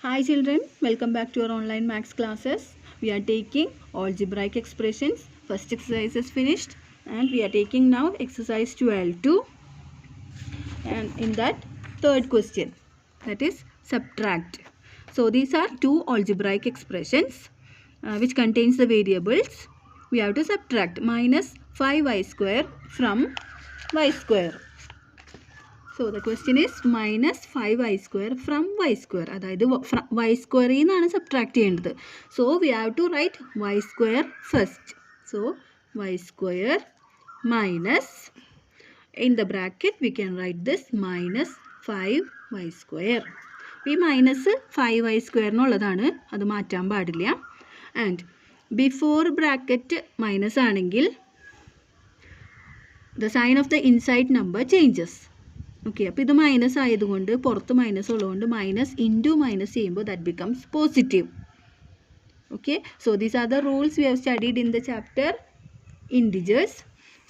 Hi children, welcome back to our online maths classes. We are taking algebraic expressions. First exercise is finished and we are taking now exercise 12-2, and in that third question, that is subtract. So these are two algebraic expressions which contains the variables. We have to subtract minus 5y square from y square. So the question is minus 5y square from y square. അതായത് y square നിന്നാണ് subtract ചെയ്യേണ്ടത്. So we have to write y square first. So y square minus, in the bracket we can write this minus 5y square. ഈ minus 5y square എന്നുള്ളതാണ്, അത് മാറ്റാൻ പാടില്ല. And before bracket minus ആണെങ്കിൽ the sign of the inside number changes. Okay, അപ്പോൾ ഇത് minus ആയതുകൊണ്ട് പുറത്ത് മൈനസ് ഉള്ളതുകൊണ്ട് മൈനസ് ഇൻറ്റു മൈനസ് ചെയ്യുമ്പോൾ that becomes positive. Okay, so these are the rules we have studied in the chapter integers.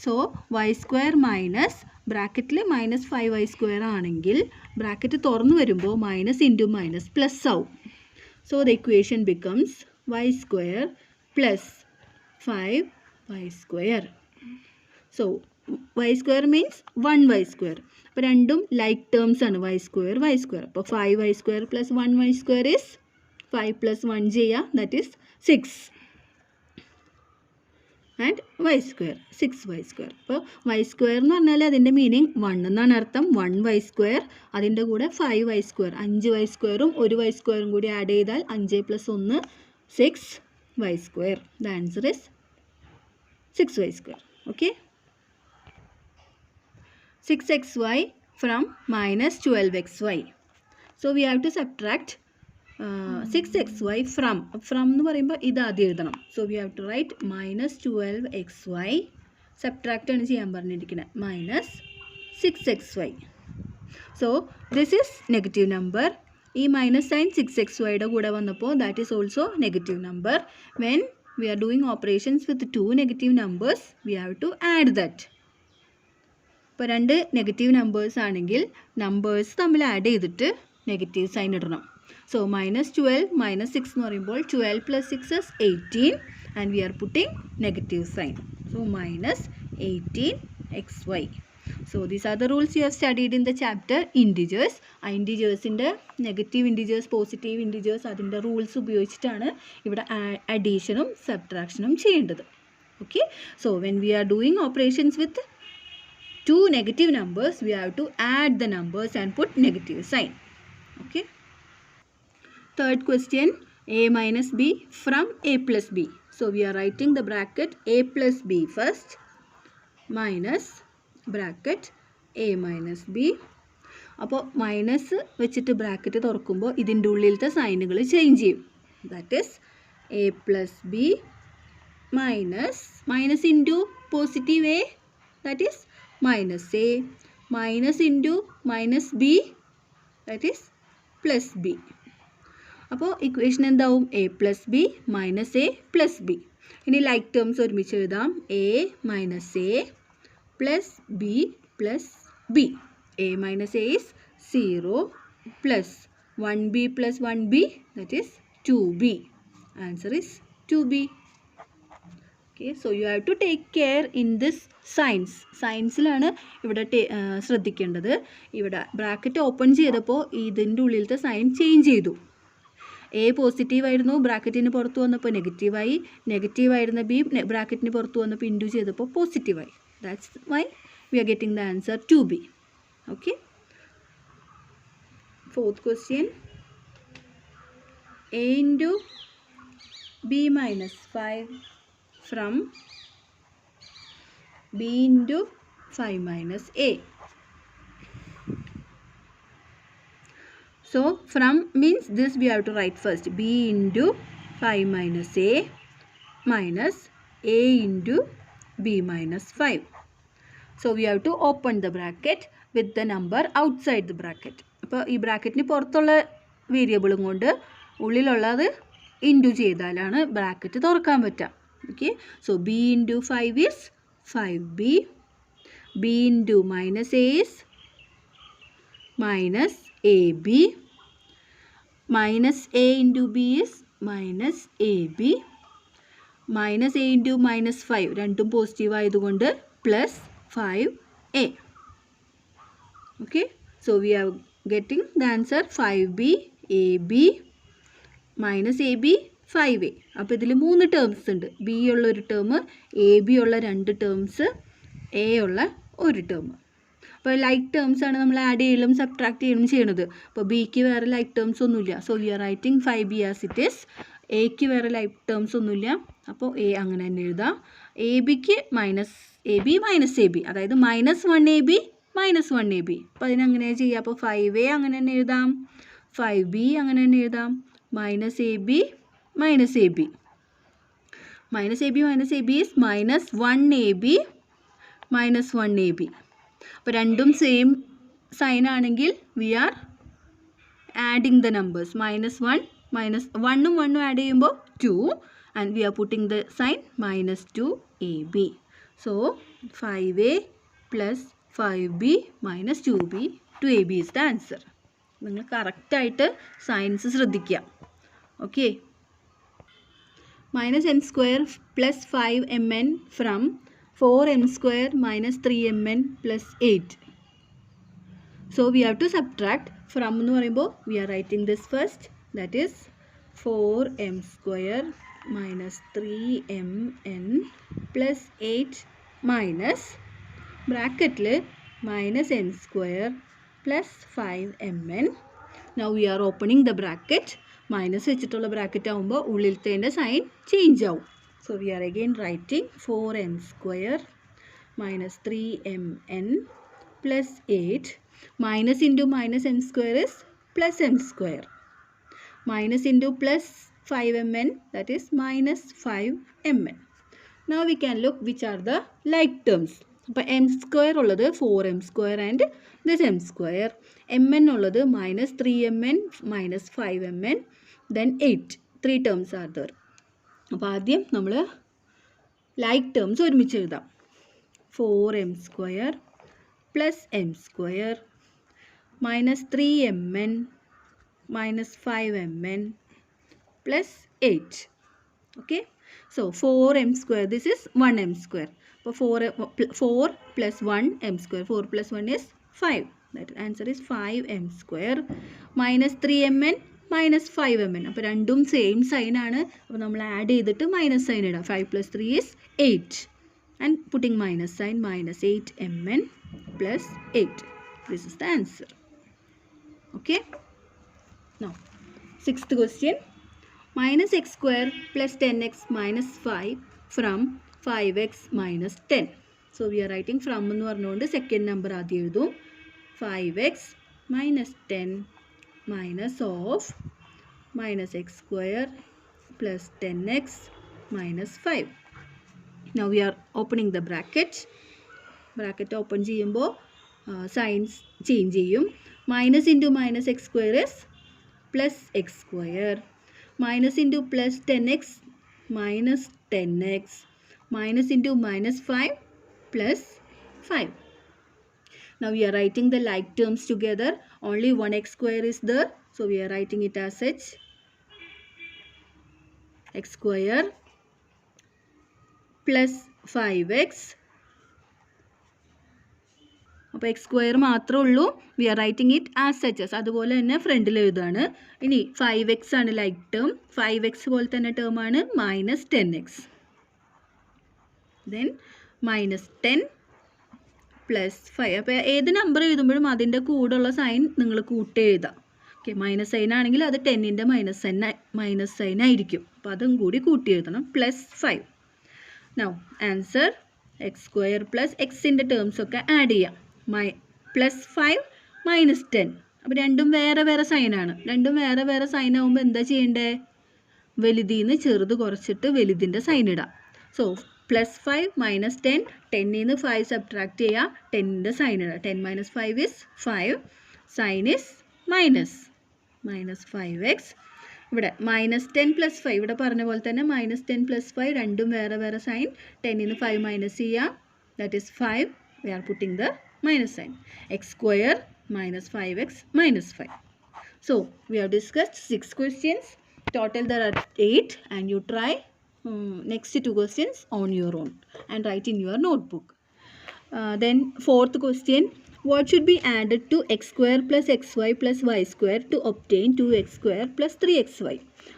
So y square minus ബ്രാക്കറ്റിൽ minus 5y square ആണെങ്കിൽ bracket തുറന്നു വരുമ്പോൾ മൈനസ് ഇൻറ്റു മൈനസ് പ്ലസ് ആവും. So the equation becomes y square plus 5y square. So y square means 1y square. അപ്പോൾ രണ്ടും like terms ആണ്, y square y square. അപ്പോൾ 5y square plus 1y square is 5 plus 1 ചെയ്യുക, that is 6. And y square 6y square. അപ്പോൾ y square എന്ന് പറഞ്ഞാൽ അതിൻ്റെ meaning 1 എന്നാണ് അർത്ഥം. 1y square, അതിൻ്റെ കൂടെ 5y square, 5y സ്ക്വയറും ഒരു y സ്ക്വയറും കൂടി ആഡ് ചെയ്താൽ 5 plus 1 6y square. The answer is 6y square. Okay, 6xy from minus 12xy. So we have to subtract 6xy from എന്ന് പറയുമ്പോൾ ഇത് ആദ്യം എഴുതണം. So we have to write minus 12xy. Subtract ആണ് ചെയ്യാൻ പറഞ്ഞിരിക്കുന്നത്, minus 6xy. So this is negative number. ഈ minus sign 6xyയുടെ കൂടെ വന്നപ്പോൾ that is also negative number. When we are doing operations with two negative numbers, we have to add that. ഇപ്പോൾ രണ്ട് negative numbers ആണെങ്കിൽ numbers തമ്മിൽ add ചെയ്തിട്ട് negative sign ഇടണം. So minus 12 minus 6 എന്ന് പറയുമ്പോൾ 12 plus 6 is 18 and we are putting negative sign. So minus 18xy. So these are the rules you have studied in the chapter integers. ആ ഇൻറ്റിജേഴ്സിൻ്റെ negative integers, positive integers, അതിൻ്റെ rules ഉപയോഗിച്ചിട്ടാണ് ഇവിടെ അഡീഷനും സബ്ട്രാക്ഷനും ചെയ്യേണ്ടത്. Okay, so when we are doing operations with two negative numbers, we have to add the numbers and put negative sign. Okay, third question, a minus b from a plus b. So we are writing the bracket a plus b first minus bracket a minus b. അപ്പോൾ minus വെച്ചിട്ട് bracket തുറക്കുമ്പോൾ ഇതിൻ്റെ ഉള്ളിലത്തെ സൈനുകൾ change ചെയ്യും. That is A plus B minus into positive A, that is minus a, minus into minus b, that is plus b. അപ്പോൾ equation എന്താവും, a plus b minus a plus b. ഇനി like terms ഒരുമിച്ച് എഴുതാം, a minus a plus b plus b. a minus a is 0 plus 1b plus 1b, that is 2b. Answer is 2b. Okay, so you have to take care in this signs. സയൻസിലാണ് ഇവിടെ ശ്രദ്ധിക്കേണ്ടത്. ഇവിടെ bracket open ചെയ്തപ്പോൾ ഇതിൻ്റെ ഉള്ളിലത്തെ sign change ചെയ്തു. A പോസിറ്റീവായിരുന്നു, ബ്രാക്കറ്റിന് പുറത്ത് വന്നപ്പോൾ നെഗറ്റീവായി. നെഗറ്റീവായിരുന്ന ബി ബ്രാക്കറ്റിന് പുറത്ത് വന്നപ്പോൾ ഇൻറ്റു ചെയ്തപ്പോൾ പോസിറ്റീവായി. That's why we are getting the answer 2b. Okay, fourth question, a into b minus 5 from b into 5 minus a. So from means this we have to write first, b into 5 minus a minus a into b minus 5. So we have to open the bracket with the number outside the bracket. അപ്പോൾ ഈ ബ്രാക്കറ്റിന് പുറത്തുള്ള വേരിയബിളും കൊണ്ട് ഉള്ളിലുള്ളത് into ചെയ്താലാണ് bracket തുറക്കാൻ പറ്റുക. Okay, so b into 5 is 5b, b into minus a is minus ab, minus a into b is minus ab. Minus a into minus 5 രണ്ടും പോസിറ്റീവ് ആയതുകൊണ്ട് plus 5a. Okay, so we are getting the answer 5b ab minus ab 5a. അപ്പോൾ ഇതിൽ 3 terms ഉണ്ട്. B ഉള്ള ഒരു term, A B ഉള്ള 2 terms, A ഉള്ള ഒരു ടേം. അപ്പോൾ ലൈക്ക് ടേംസ് ആണ് നമ്മൾ ആഡ് ചെയ്യലും സബ്ട്രാക്ട് ചെയ്യലും ചെയ്യണത്. അപ്പോൾ ബിക്ക് വേറെ ലൈക്ക് ടേംസ് ഒന്നുമില്ല. So we are writing 5b as it is. എക്ക് വേറെ ലൈക്ക് ടേംസ് ഒന്നുമില്ല. അപ്പോൾ എ അങ്ങനെ തന്നെ എഴുതാം. എ ബിക്ക് minus A B minus A B, അതായത് മൈനസ് 1ab മൈനസ് 1ab. അപ്പോൾ അതിനങ്ങനെ ചെയ്യാം. അപ്പോൾ 5a അങ്ങനെ തന്നെ എഴുതാം, 5b അങ്ങനെ തന്നെ എഴുതാം, minus A B minus A B. Minus A B minus A B is minus 1ab minus 1ab. അപ്പോൾ രണ്ടും സെയിം സൈൻ ആണെങ്കിൽ we are adding the numbers. Minus 1 minus 1ഉം 1ഉം ആഡ് ചെയ്യുമ്പോൾ 2 and we are putting the sign minus 2ab. So 5a plus 5b minus 2b 2ab is the answer. നിങ്ങൾ കറക്റ്റായിട്ട് science ശ്രദ്ധിക്കുക. Okay, minus M square plus 5mn from 4m square minus 3mn plus 8. So we have to subtract. From എന്ന് പറയുമ്പോൾ we are writing this first, that is 4m square minus 3mn plus 8 minus ബ്രാക്കറ്റിൽ minus m square plus 5mn. Now we are opening the bracket. Minus വെച്ചിട്ടുള്ള bracket ആകുമ്പോൾ ഉള്ളിലത്തെ sign change ആവും. So we are again writing 4m square minus 3mn plus 8. Minus into minus m square is plus m square. Minus into plus 5mn, that is minus 5mn. Now we can look which are the like terms. അപ്പോൾ m square ഉള്ളത് 4m square and this m square. mn ഉള്ളത് minus 3mn minus 5mn then 8. 3 terms are there. അപ്പോൾ ആദ്യം നമ്മൾ like terms ഒരുമിച്ച് എഴുതാം. 4m square plus m square minus 3mn minus 5mn plus 8. Okay, so 4m square, this is 1m square. അപ്പോൾ 4 plus 1m square, 4 plus 1 is 5. That answer is 5m square minus 3mn minus 5mn. അപ്പോൾ രണ്ടും same sign ആണ്. അപ്പോൾ നമ്മൾ add ചെയ്തിട്ട് minus sign ഇടാം. 5 plus 3 is 8 and putting minus sign minus 8mn plus 8. This is the answer. Okay, now 6th question. Minus x square plus 10x minus 5 from 5x minus 10. So we are writing from എന്ന് പറഞ്ഞുകൊണ്ട് second number ആദ്യം എഴുതും. 5x minus 10 minus of minus x square plus 10x minus 5. Now we are opening the bracket. Bracket open ചെയ്യുമ്പോൾ signs change ചെയ്യും. Minus into minus X square is plus X square. Minus into plus 10x minus 10x. Minus into minus 5 plus 5. Now we are writing the like terms together. Only one x square is there. So we are writing it as such. X square plus 5x. അപ്പോൾ X square മാത്രമേ ഉള്ളൂ. We are writing it as such. അതുപോലെ തന്നെ ഫ്രണ്ടിൽ എഴുതാണ്. ഇനി 5x ആണ് like term. 5x പോലെ തന്നെ ടേം ആണ് minus 10x. Then minus 10 plus 5. അപ്പോൾ ഏത് നമ്പർ എഴുതുമ്പോഴും അതിൻ്റെ കൂടെയുള്ള സൈൻ നിങ്ങൾ കൂട്ടി എഴുതാം. ഓക്കെ, മൈനസ് സൈൻ ആണെങ്കിൽ അത് 10ൻ്റെ മൈനസ് സൈൻ ആയിരിക്കും. അപ്പോൾ അതും കൂടി കൂട്ടി എഴുതണം. Plus 5. Now answer X square plus എക്സിൻ്റെ ടേംസ് ഒക്കെ ആഡ് ചെയ്യാം. Plus 5 minus 10. അപ്പോൾ രണ്ടും വേറെ വേറെ സൈനാണ്. രണ്ടും വേറെ വേറെ സൈൻ ആകുമ്പോൾ എന്താ ചെയ്യേണ്ടത്? വലുതിൽ നിന്ന് ചെറുത് കുറച്ചിട്ട് വലുതിൻ്റെ സൈൻ ഇടാം. So plus 5 minus 10. 10ൽ നിന്ന് 5 സബ്ട്രാക്ട് ചെയ്യുക, 10ൻ്റെ സൈൻ ഇടുക. 10 minus 5 is 5. Sign is minus 5x. ഇവിടെ മൈനസ് 10 പ്ലസ് 5, ഇവിടെ പറഞ്ഞ പോലെ തന്നെ മൈനസ് 10 പ്ലസ് 5 രണ്ടും വേറെ വേറെ സൈൻ. 10ൽ നിന്ന് 5 മൈനസ് ചെയ്യുക, that is 5. We are putting the minus sign. X square minus 5x minus 5. So we have discussed 6 questions. Total there are 8, and you try next 2 questions on your own and write in your notebook. Then fourth question, what should be added to x square plus xy plus y square to obtain 2x square plus 3xy?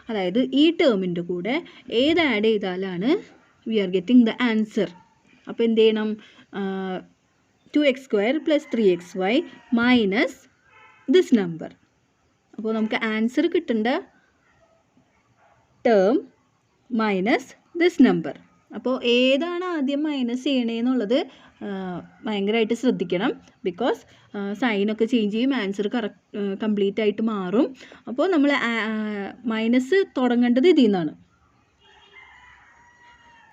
അതായത് ഈ ടേമിൻ്റെ കൂടെ ഏത് add ചെയ്താലാണ് we are getting the answer. അപ്പോൾ എന്ത് ചെയ്യണം? 2x square plus 3xy minus this number. അപ്പോൾ നമുക്ക് ആൻസർ കിട്ടേണ്ട ടേം മൈനസ് ദിസ് നമ്പർ. അപ്പോൾ ഏതാണ് ആദ്യം മൈനസ് ചെയ്യണേന്നുള്ളത് ഭയങ്കരമായിട്ട് ശ്രദ്ധിക്കണം. ബിക്കോസ് സൈനൊക്കെ ചേഞ്ച് ചെയ്യും, ആൻസർ കംപ്ലീറ്റ് ആയിട്ട് മാറും. അപ്പോൾ നമ്മൾ മൈനസ് തുടങ്ങേണ്ടത് ഇതിൽ നിന്നാണ്.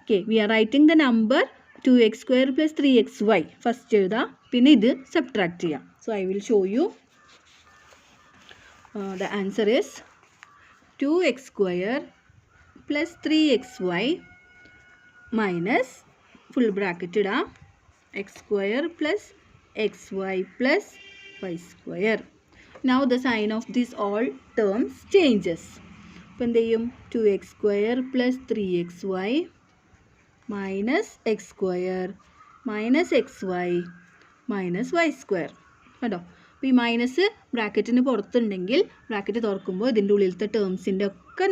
Okay, we are writing the number 2x square plus 3xy first എഴുതാം, പിന്നെ ഇത് സബ്ട്രാക്ട് ചെയ്യാം. So I will show you. The answer is 2x square plus 3xy minus full bracket ഇടാം x square plus xy plus y square. Now the sign of these all terms changes. അപ്പോൾ എന്ത് ചെയ്യും? 2x square plus 3xy minus x square minus xy minus y square. കേട്ടോ? അപ്പോൾ ഈ minus ബ്രാക്കറ്റിന് പുറത്തുണ്ടെങ്കിൽ bracket തുറക്കുമ്പോൾ ഇതിൻ്റെ ഉള്ളിലത്തെ ടേംസിൻ്റെ ഒക്കെ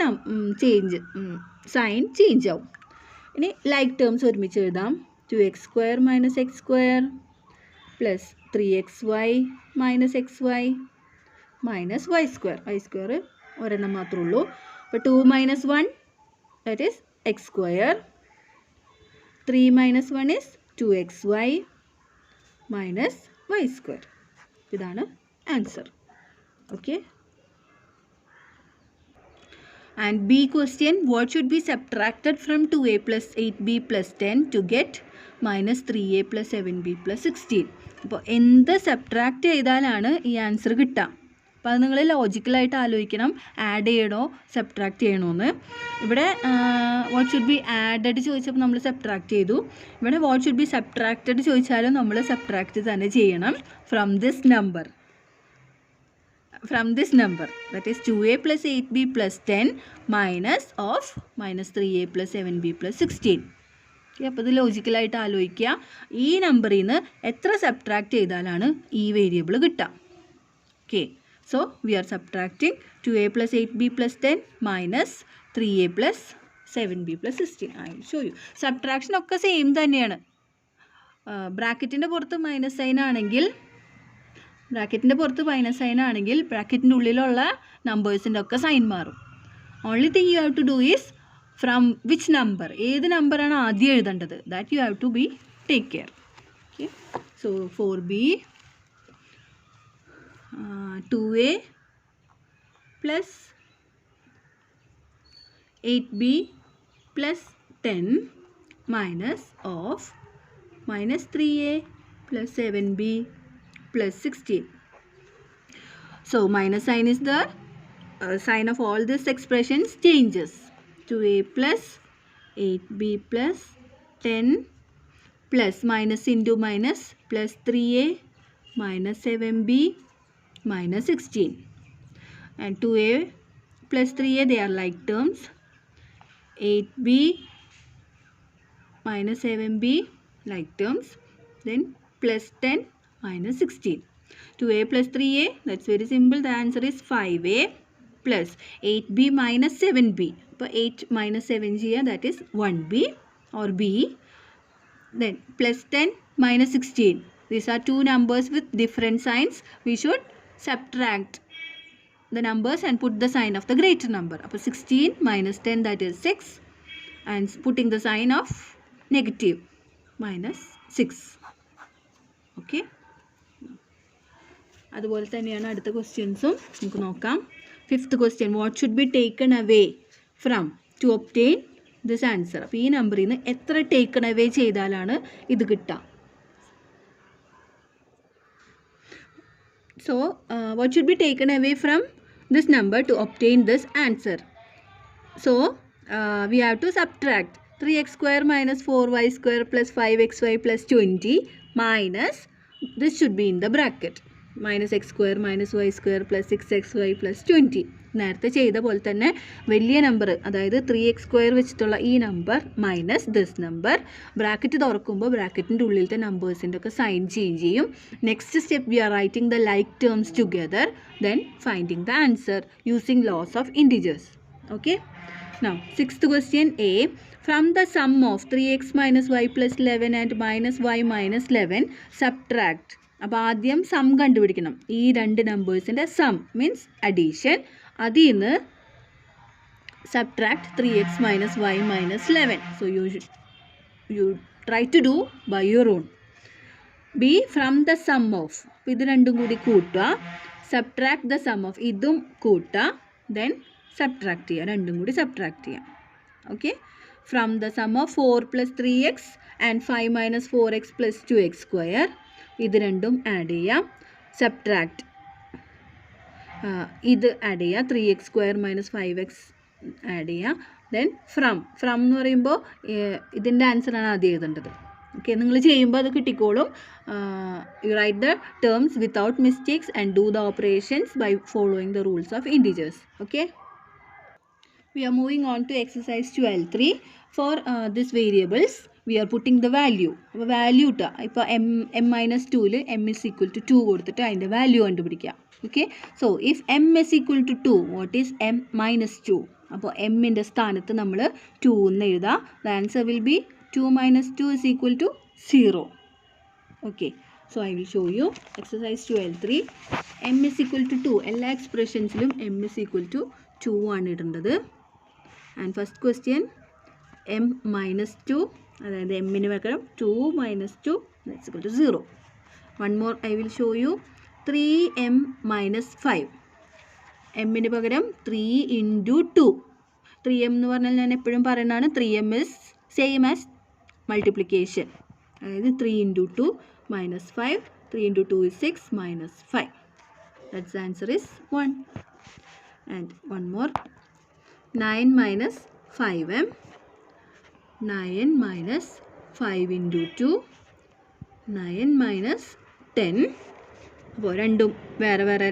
സൈൻ ചേഞ്ച് ആവും. ഇനി ലൈക്ക് ടേംസ് ഒരുമിച്ച് എഴുതാം. 2x square minus x square plus 3xy minus xy minus y square. y square ഒരെണ്ണം മാത്രമേ ഉള്ളൂ. അപ്പോൾ 2 minus 1 that is x square. 3 minus 1 is 2xy minus y square. ഇതാണ് answer. Okay. And B question, what should be subtracted from 2a plus 8b plus 10 to get minus 3a plus 7b plus 16? അപ്പോൾ എന്ത് subtract ചെയ്താലാണ് ഈ answer കിട്ടുക? അപ്പോൾ അത് നിങ്ങൾ ലോജിക്കലായിട്ട് ആലോചിക്കണം, ആഡ് ചെയ്യണോ സബ്ട്രാക്റ്റ് ചെയ്യണമെന്ന്. ഇവിടെ വാട്ട് ഷുഡ് ബി ആഡഡ് ചോദിച്ചപ്പോൾ നമ്മൾ സബ്ട്രാക്റ്റ് ചെയ്തു. ഇവിടെ വാട്ട് ഷുഡ് ബി സബ്ട്രാക്റ്റഡ് ചോദിച്ചാലും നമ്മൾ സബ്ട്രാക്റ്റ് തന്നെ ചെയ്യണം from this number. From this number, that is 2a plus 8b plus 10 minus of minus 3a plus 7b plus 16. Okay, അപ്പോൾ ഇത് ലോജിക്കലായിട്ട് ആലോചിക്കുക. ഈ നമ്പറിൽ നിന്ന് എത്ര സബ്ട്രാക്റ്റ് ചെയ്താലാണ് ഈ വേരിയബിൾ കിട്ടുക? Okay, so we are subtracting 2a plus 8b plus 10 minus 3a plus 7b plus 16. I will show you. Subtraction ഒക്കെ സെയിം തന്നെയാണ്. ബ്രാക്കറ്റിൻ്റെ പുറത്ത് മൈനസ് സൈൻ ആണെങ്കിൽ ബ്രാക്കറ്റിൻ്റെ ഉള്ളിലുള്ള നമ്പേഴ്സിൻ്റെ ഒക്കെ സൈൻ മാറും. Only thing you have to do is from which number, ഏത് നമ്പറാണ് ആദ്യം എഴുതേണ്ടത്, that you have to be take care. Okay, so 4b 2a plus 8b plus 10 minus of minus 3a plus 7b plus 16. So minus sign is the sign of all these expressions changes. 2a plus 8b plus 10 plus minus into minus plus 3a minus 7b minus 16. And 2a plus 3a, they are like terms. 8b minus 7b like terms. Then plus 10 minus 16. 2a plus 3a, that's very simple. The answer is 5a plus 8b minus 7b. So 8 minus 7 here, that is 1b or b. Then plus 10 minus 16. These are two numbers with different signs. We should subtract the numbers and put the sign of the greater number. So 16 minus 10, that is 6. And putting the sign of negative minus 6. Okay. അതുപോലെ തന്നെയാണ് അടുത്ത ക്വസ്റ്റ്യൻസും നമുക്ക് നോക്കാം. 5th question, what should be taken away from to obtain this answer? അപ്പോൾ ഈ നമ്പറിൽ നിന്ന് എത്ര ടേക്കൺ അവേ ചെയ്താലാണ് ഇത് കിട്ടുക? So what should be taken away from this number to obtain this answer? So we have to subtract 3x square minus 4y square plus 5xy plus 20 minus, this should be in the bracket. -x square -y square plus 6xy plus 20. നേരത്തെ ചെയ്ത പോലെ തന്നെ വലിയ number, അതായത് 3x square വെച്ചിട്ടുള്ള ഈ number minus this number, bracket തുറക്കുമ്പോൾ ബ്രാക്കറ്റിൻ്റെ ഉള്ളിലത്തെ നമ്പേഴ്സിൻ്റെ ഒക്കെ സൈൻ ചേഞ്ച് ചെയ്യും. Next step we are writing the like terms together, then finding the answer using laws of integers. Okay. Now, sixth question A. From the sum of 3x minus y plus 11 and minus y minus 11, subtract. അപ്പോൾ ആദ്യം some കണ്ടുപിടിക്കണം. ഈ രണ്ട് നമ്പേഴ്സിൻ്റെ some means addition. അതിൽ നിന്ന് subtract 3x minus y minus 11. So, you try to do by your own. B. From the sum of. ഇത് രണ്ടും കൂടി കൂട്ടുക. Subtract the sum of. ഇതും കൂട്ടുക. Then സബ്ട്രാക്ട് ചെയ്യുക, രണ്ടും കൂടി സബ്ട്രാക്ട് ചെയ്യാം. Okay. From the sum of 4 + 3x and 5 - 4x + 2x square, ഇത് രണ്ടും ആഡ് ചെയ്യാം. സബ്ട്രാക്ട് ഇത് ആഡ് ചെയ്യുക, 3x സ്ക്വയർ - 5x ആഡ് ചെയ്യുക. ദെൻ ഫ്രം എന്ന് പറയുമ്പോൾ ഇതിൻ്റെ ആൻസറാണ് ആദ്യം എഴുതേണ്ടത്. ഓക്കെ. നിങ്ങൾ ചെയ്യുമ്പോൾ അത് കിട്ടിക്കോളും. You write the terms without mistakes and do the operations by following the rules of integers. Okay. We are moving on to exercise 12.3. For this variables, we are putting the value. അപ്പോൾ value ഇട്ടാൽ ഇപ്പോൾ m -2ൽ m is equal to 2 കൊടുത്തിട്ട് അതിൻ്റെ value കണ്ടുപിടിക്കുക. Okay. So if m is equal to 2, what is m - 2? അപ്പോൾ എമ്മിൻ്റെ സ്ഥാനത്ത് നമ്മൾ 2 എന്ന് എഴുതാം. The answer will be 2 - 2 is equal to 0. Okay. So I will show U exercise 12.3. m is equal to 2. എല്ലാ എക്സ്പ്രഷൻസിലും m is equal to 2 ആണ് ഇടേണ്ടത്. And first question, m - 2, അതായത് എമ്മിന് പകരം 2 - 2 that's equal to 0. One more I will show you. 3m - 5. എമ്മിന് പകരം 3 × 2. 3m എന്ന് പറഞ്ഞാൽ ഞാൻ എപ്പോഴും പറയുന്നതാണ്, 3m is same as multiplication. അതായത് 3 × 2 - 5. 3 × 2 is 6 - 5. That's the answer is 1. And one more. 9 - 5m. 9 - 5 × 2. 9 - 10. അപ്പോൾ രണ്ടും വേറെ വേറെ.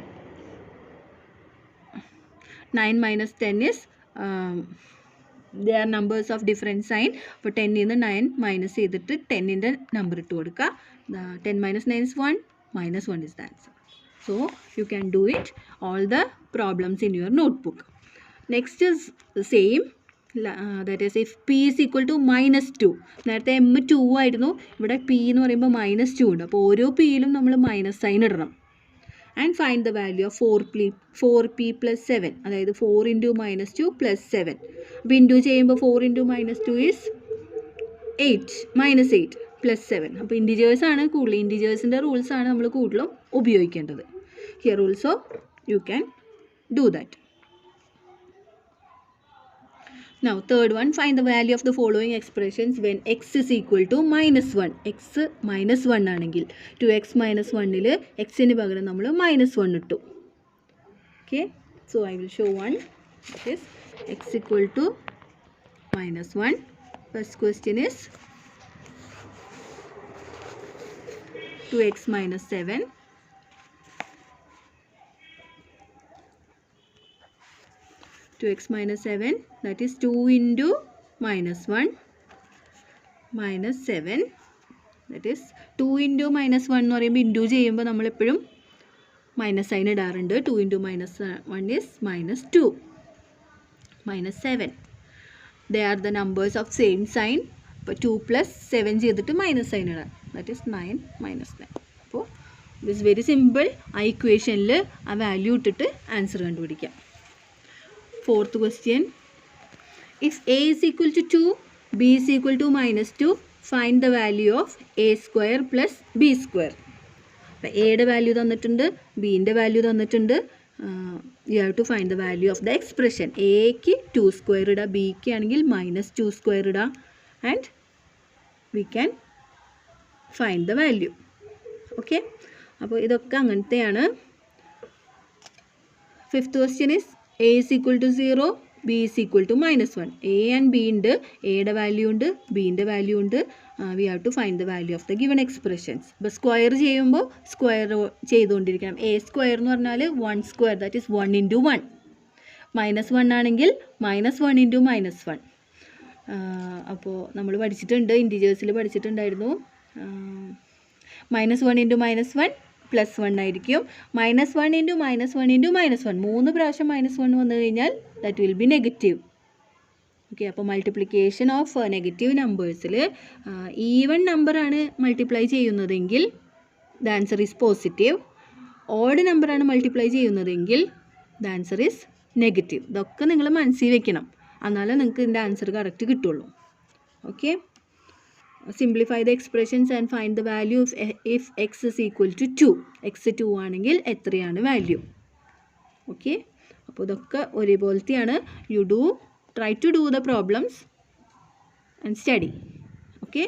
9 - 10 is they are numbers of different sign. അപ്പോൾ 10 നിന്ന് 9 മൈനസ് ചെയ്തിട്ട് 10ൻ്റെ നമ്പർ ഇട്ട് കൊടുക്കുക. 10 - 9 is 1. -1 is the answer. So you can do it all the problems in your notebook. Next is the same, that is if p is equal to -2. നേരത്തെ m 2 ആയിരുന്നു, ഇവിടെ p എന്ന് പറയുമ്പോൾ -2 ഉണ്ട്. അപ്പോൾ ഓരോ പിയിലും നമ്മൾ മൈനസ് സൈൻ ഇടണം. And find the value of 4p + 7, അതായത് 4 × -2 + 7. അപ്പോൾ ഇൻറ്റു ചെയ്യുമ്പോൾ 4 × -2 is 8 -8 + 7. അപ്പോൾ ഇൻറ്റിജേഴ്സാണ് കൂടുതൽ, ഇൻറ്റിജേഴ്സിൻ്റെ റൂൾസാണ് നമ്മൾ കൂടുതലും ഉപയോഗിക്കേണ്ടത്. Here also you can do that. Now third one, find the value of the following expressions when x is equal to -1. x -1 ആണെങ്കിൽ 2x - 1ൽ xന് പകരം നമ്മൾ -1 ഇട്ടു. Okay, so I will show one. That is x equal to -1. First question is 2x - 7. 2x - 7, that is 2 × -1 - 7, that is 2 × -1 എന്ന് പറയുമ്പോൾ into ചെയ്യുമ്പോൾ നമ്മളെപ്പോഴും minus sign ഇടാറുണ്ട്. 2 × -1 is -2 -7. They are the numbers of same sign. അപ്പോൾ 2 + 7 ചെയ്തിട്ട് minus sign ഇടാം, that is 9 - 9. അപ്പോൾ this very simple. ആ ഇക്വേഷനിൽ ആ വാല്യൂ ഇട്ടിട്ട് ആൻസർ കണ്ടുപിടിക്കാം. Fourth question, if a is equal to 2, b is equal to -2, find the value of a square plus b square. അപ്പോൾ എയുടെ വാല്യൂ തന്നിട്ടുണ്ട്, ബീൻ്റെ വാല്യൂ തന്നിട്ടുണ്ട്. You have to find the value of the expression. എക്ക് 2 square ഇടുക, ബിക്ക് ആണെങ്കിൽ -2 square ഇടുക, and we can find the value. Okay, അപ്പോൾ ഇതൊക്കെ അങ്ങനത്തെയാണ്. Fifth question is a is equal to 0, B is equal to -1. A and B ഉണ്ട്, എയുടെ വാല്യൂ ഉണ്ട്, ബീൻ്റെ വാല്യൂ ഉണ്ട്. We have to find the value of the given expressions. ഇപ്പോൾ square ചെയ്യുമ്പോൾ സ്ക്വയർ ചെയ്തുകൊണ്ടിരിക്കണം. എ സ്ക്വയർ എന്ന് പറഞ്ഞാൽ 1 സ്ക്വയർ, ദാറ്റ് ഈസ് 1 × 1. -1 ആണെങ്കിൽ -1 × -1. അപ്പോൾ നമ്മൾ പഠിച്ചിട്ടുണ്ട്, ഇൻറ്റിജേഴ്സിൽ പഠിച്ചിട്ടുണ്ടായിരുന്നു. -1 × -1 +1 ആയിരിക്കും. -1 × -1 × -1 3 പ്രാവശ്യം -1 വന്നു കഴിഞ്ഞാൽ that will be negative. Okay, അപ്പോൾ മൾട്ടിപ്ലിക്കേഷൻ ഓഫ് നെഗറ്റീവ് നമ്പേഴ്സിൽ ഈവൺ നമ്പറാണ് മൾട്ടിപ്ലൈ ചെയ്യുന്നതെങ്കിൽ the answer is positive. Odd നമ്പറാണ് മൾട്ടിപ്ലൈ ചെയ്യുന്നതെങ്കിൽ ദ ആൻസർ ഈസ് നെഗറ്റീവ്. ഇതൊക്കെ നിങ്ങൾ മനസ്സിൽ വെക്കണം, എന്നാലേ നിങ്ങൾക്ക് ഇതിൻ്റെ ആൻസർ കറക്റ്റ് കിട്ടുള്ളൂ. Okay, simplify the expressions and find the value if X is equal to 2. X 2 ആണെങ്കിൽ എത്രയാണ് വാല്യൂ? ഓക്കെ, അപ്പോൾ ഇതൊക്കെ ഒരേപോലത്തെയാണ്. You do try to do the problems and study. Okay.